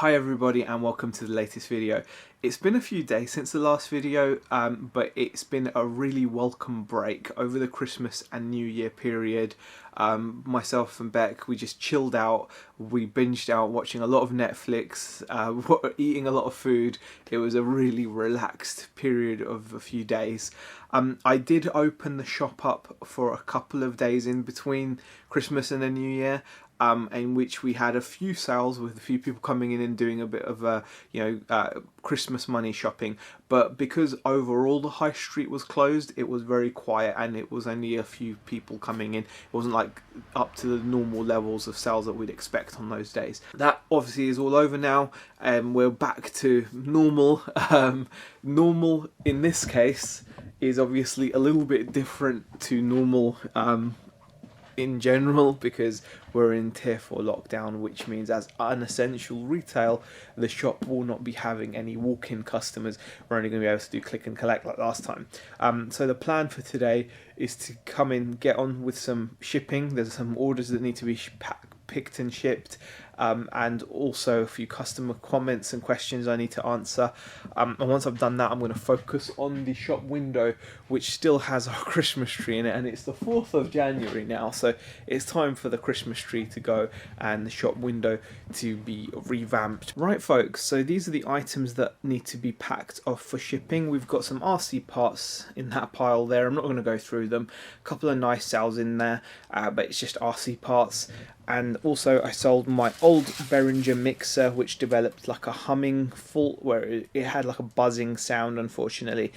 Hi everybody and welcome to the latest video. It's been a few days since the last video, but it's been a really welcome break over the Christmas and New Year period. Myself and Beck, we just chilled out, we binged out watching a lot of Netflix, eating a lot of food. It was a really relaxed period of a few days. I did open the shop up for a couple of days in between Christmas and the New Year. In which we had a few sales with a few people coming in and doing a bit of Christmas money shopping. But because overall the high street was closed, it was very quiet and it was only a few people coming in. It wasn't like up to the normal levels of sales that we'd expect on those days. That obviously is all over now and we're back to normal. Normal in this case is obviously a little bit different to normal in general, because we're in tier 4 lockdown, which means as unessential retail, the shop will not be having any walk-in customers. We're only going to be able to do click and collect like last time. So the plan for today is to come in, get on with some shipping. There's some orders that need to be picked and shipped, and also a few customer comments and questions I need to answer. And once I've done that, I'm going to focus on the shop window, which still has our Christmas tree in it, and it's the 4th of January now, so it's time for the Christmas tree to go and the shop window to be revamped. Right folks, so these are the items that need to be packed off for shipping. We've got some RC parts in that pile there. I'm not going to go through them. A couple of nice sales in there, but it's just RC parts. And also I sold my old Behringer mixer, which developed like a humming fault where it had like a buzzing sound, unfortunately.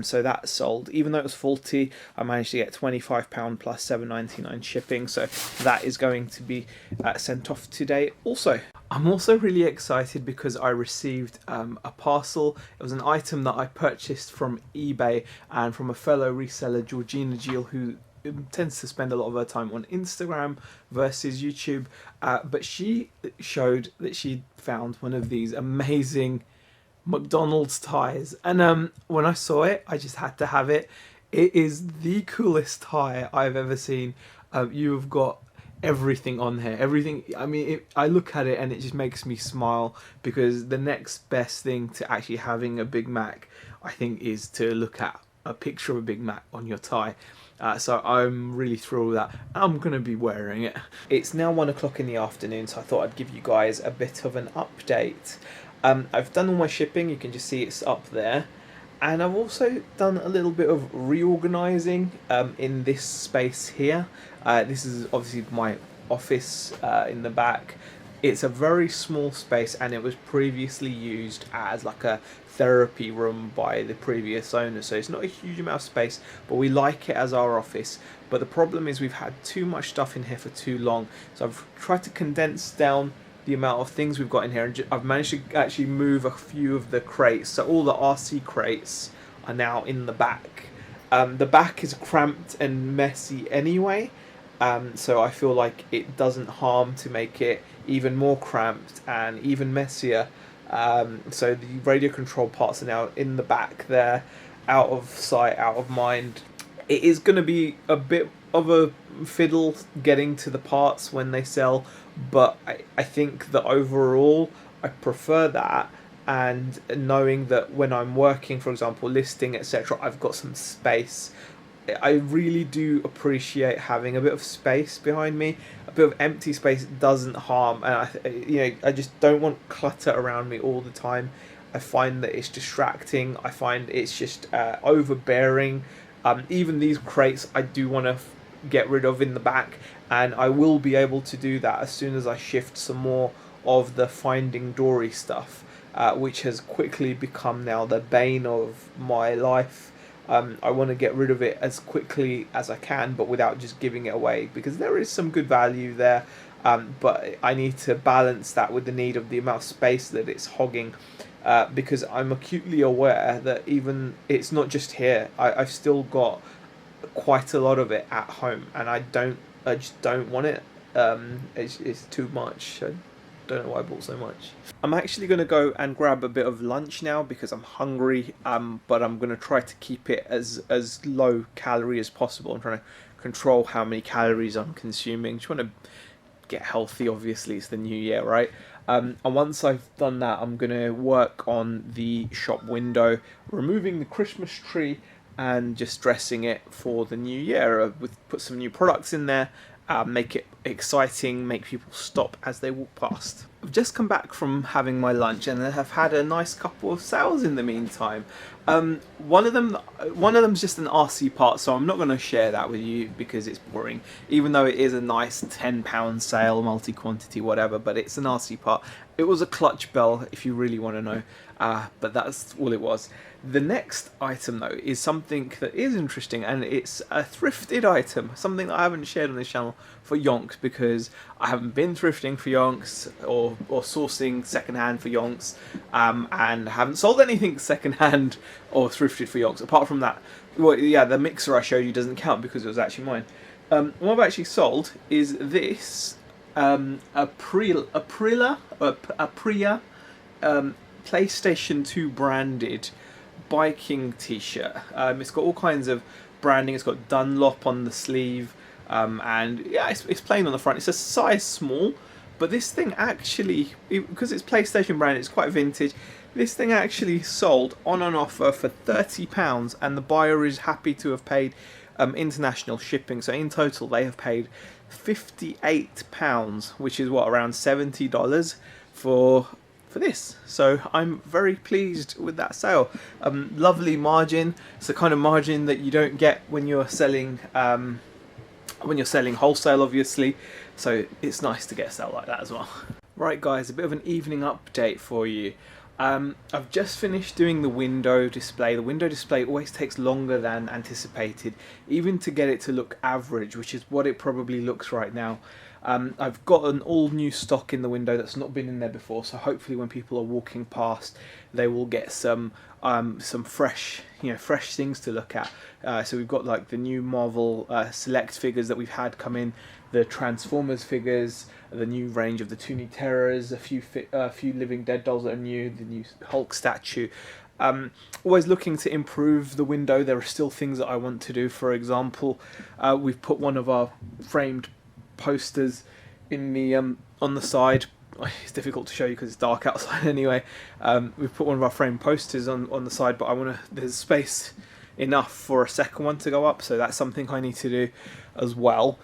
So that sold. Even though it was faulty, I managed to get £25 plus £7.99 shipping. So that is going to be sent off today also. I'm also really excited because I received a parcel. It was an item that I purchased from eBay and from a fellow reseller, Georgina Gill, who tends to spend a lot of her time on Instagram versus YouTube, but she showed that she'd found one of these amazing McDonald's ties, and when I saw it, I just had to have it. It is the coolest tie I've ever seen. You have got everything on here, everything. I mean, I look at it and it just makes me smile, because the next best thing to actually having a Big Mac, I think, is to look at a picture of a Big Mac on your tie. So I'm really thrilled with that. I'm going to be wearing it. It's now 1 o'clock in the afternoon, so I thought I'd give you guys a bit of an update. I've done all my shipping, you can just see it's up there. And I've also done a little bit of reorganising in this space here. This is obviously my office in the back. It's a very small space and it was previously used as like a therapy room by the previous owner, so it's not a huge amount of space, but we like it as our office. But the problem is we've had too much stuff in here for too long, so I've tried to condense down the amount of things we've got in here, and I've managed to actually move a few of the crates. So all the RC crates are now in the back. The back is cramped and messy anyway, so I feel like it doesn't harm to make it even more cramped and even messier. So the radio control parts are now in the back there, out of sight, out of mind. It is going to be a bit of a fiddle getting to the parts when they sell, but I think that overall I prefer that, and knowing that when I'm working, for example, listing, etc., I've got some space. I really do appreciate having a bit of space behind me. A bit of empty space doesn't harm, and I just don't want clutter around me all the time. I find that it's distracting. I find it's just overbearing. Even these crates I do want to get rid of in the back, and I will be able to do that as soon as I shift some more of the Finding Dory stuff, which has quickly become now the bane of my life. I want to get rid of it as quickly as I can, but without just giving it away, because there is some good value there, but I need to balance that with the need of the amount of space that it's hogging, because I'm acutely aware that even it's not just here. I've still got quite a lot of it at home, and I just don't want it. It's too much. Don't know why I bought so much. I'm actually going to go and grab a bit of lunch now because I'm hungry, but I'm going to try to keep it as low calorie as possible. I'm trying to control how many calories I'm consuming. Just want to get healthy, obviously, it's the new year, right? And once I've done that, I'm going to work on the shop window, removing the Christmas tree and just dressing it for the new year. Put some new products in there, make it exciting, make people stop as they walk past. I've just come back from having my lunch and I have had a nice couple of sales in the meantime. One of them's just an RC part, so I'm not going to share that with you because it's boring. Even though it is a nice £10 sale, multi-quantity, whatever, but it's an RC part. It was a clutch bell, if you really want to know, but that's all it was. The next item though is something that is interesting, and it's a thrifted item, something that I haven't shared on this channel for yonks because I haven't been thrifting for yonks or sourcing secondhand for yonks, and haven't sold anything secondhand or thrifted for yonks. Apart from that, well, yeah, the mixer I showed you doesn't count because it was actually mine. What I've actually sold is this Aprilia PlayStation 2 branded biking t-shirt. It's got all kinds of branding. It's got Dunlop on the sleeve, and yeah, it's plain on the front. It's a size small, but this thing actually, because it's PlayStation branded, it's quite vintage. This thing actually sold on an offer for £30, and the buyer is happy to have paid international shipping. So in total, they have paid £58, which is what, around $70 for this. So I'm very pleased with that sale. Lovely margin. It's the kind of margin that you don't get when you're selling wholesale, obviously. So it's nice to get a sale like that as well. Right guys, a bit of an evening update for you. I've just finished doing the window display. The window display always takes longer than anticipated, even to get it to look average, which is what it probably looks right now. I've got an all new stock in the window that's not been in there before, so hopefully when people are walking past, they will get some fresh, fresh things to look at. So we've got like the new Marvel Select figures that we've had come in, the Transformers figures, the new range of the Toony Terrors, a few Living Dead dolls that are new, the new Hulk statue. Always looking to improve the window. There are still things that I want to do. For example, we've put one of our framed posters in the on the side. It's difficult to show you because it's dark outside anyway. We've put one of our framed posters on the side, but there's space enough for a second one to go up, so that's something I need to do as well.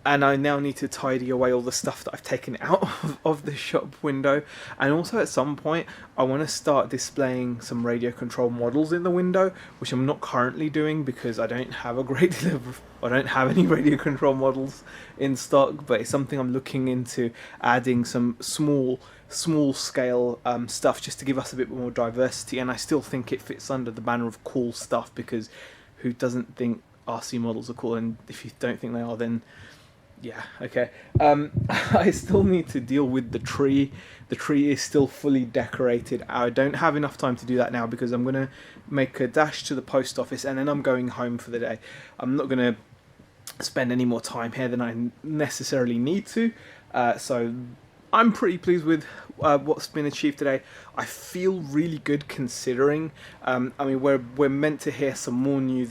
And I now need to tidy away all the stuff that I've taken out of the shop window. And also at some point, I want to start displaying some radio control models in the window, which I'm not currently doing because I don't have a great deal of, I don't have any radio control models in stock, but it's something I'm looking into adding some small scale stuff just to give us a bit more diversity. And I still think it fits under the banner of cool stuff, because who doesn't think RC models are cool? And if you don't think they are, then yeah, okay. I still need to deal with the tree. The tree is still fully decorated. I don't have enough time to do that now because I'm going to make a dash to the post office and then I'm going home for the day. I'm not going to spend any more time here than I necessarily need to. So I'm pretty pleased with what's been achieved today. I feel really good considering. I mean, we're meant to hear some more news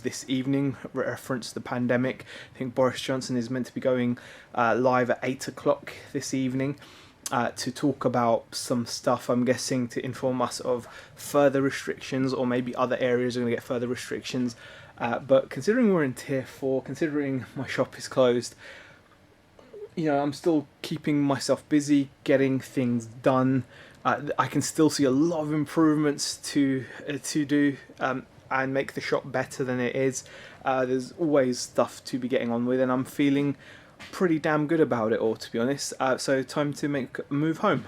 this evening, reference to the pandemic. I think Boris Johnson is meant to be going live at 8 o'clock this evening to talk about some stuff, I'm guessing, to inform us of further restrictions, or maybe other areas are going to get further restrictions. But considering we're in tier 4, considering my shop is closed, I'm still keeping myself busy, getting things done. I can still see a lot of improvements to do and make the shop better than it is. There's always stuff to be getting on with, and I'm feeling pretty damn good about it all, to be honest. So time to make a move home.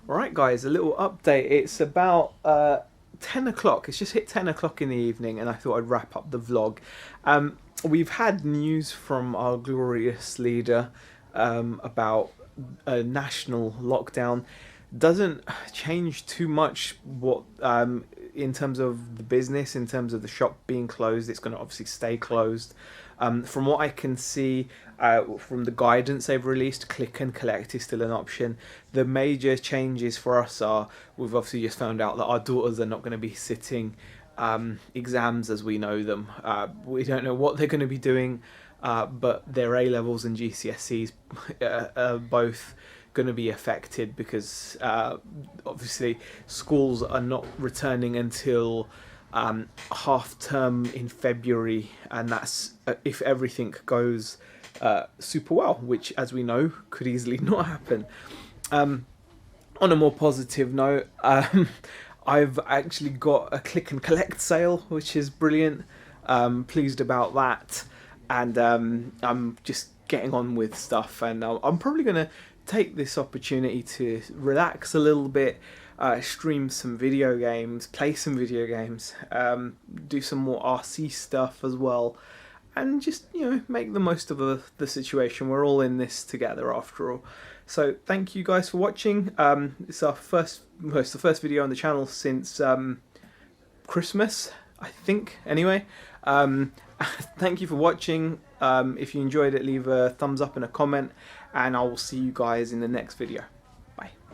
Alright guys, a little update. It's about 10 o'clock. It's just hit 10 o'clock in the evening, and I thought I'd wrap up the vlog. We've had news from our glorious leader about a national lockdown. Doesn't change too much what in terms of the business, in terms of the shop being closed. It's going to obviously stay closed. From what I can see from the guidance they've released, click and collect is still an option. The major changes for us are, we've obviously just found out that our daughters are not going to be sitting exams as we know them. We don't know what they're going to be doing, but their A-levels and GCSEs are both going to be affected, because obviously schools are not returning until half term in February, and that's if everything goes super well, which, as we know, could easily not happen. On a more positive note, I've actually got a click and collect sale, which is brilliant. Pleased about that, and I'm just getting on with stuff, and I'm probably going to take this opportunity to relax a little bit, stream some video games, play some video games, do some more RC stuff as well, and just, you know, make the most of the situation. We're all in this together after all. So thank you guys for watching. It's our the first video on the channel since Christmas, I think, anyway. Thank you for watching. If you enjoyed it, leave a thumbs up and a comment, and I will see you guys in the next video.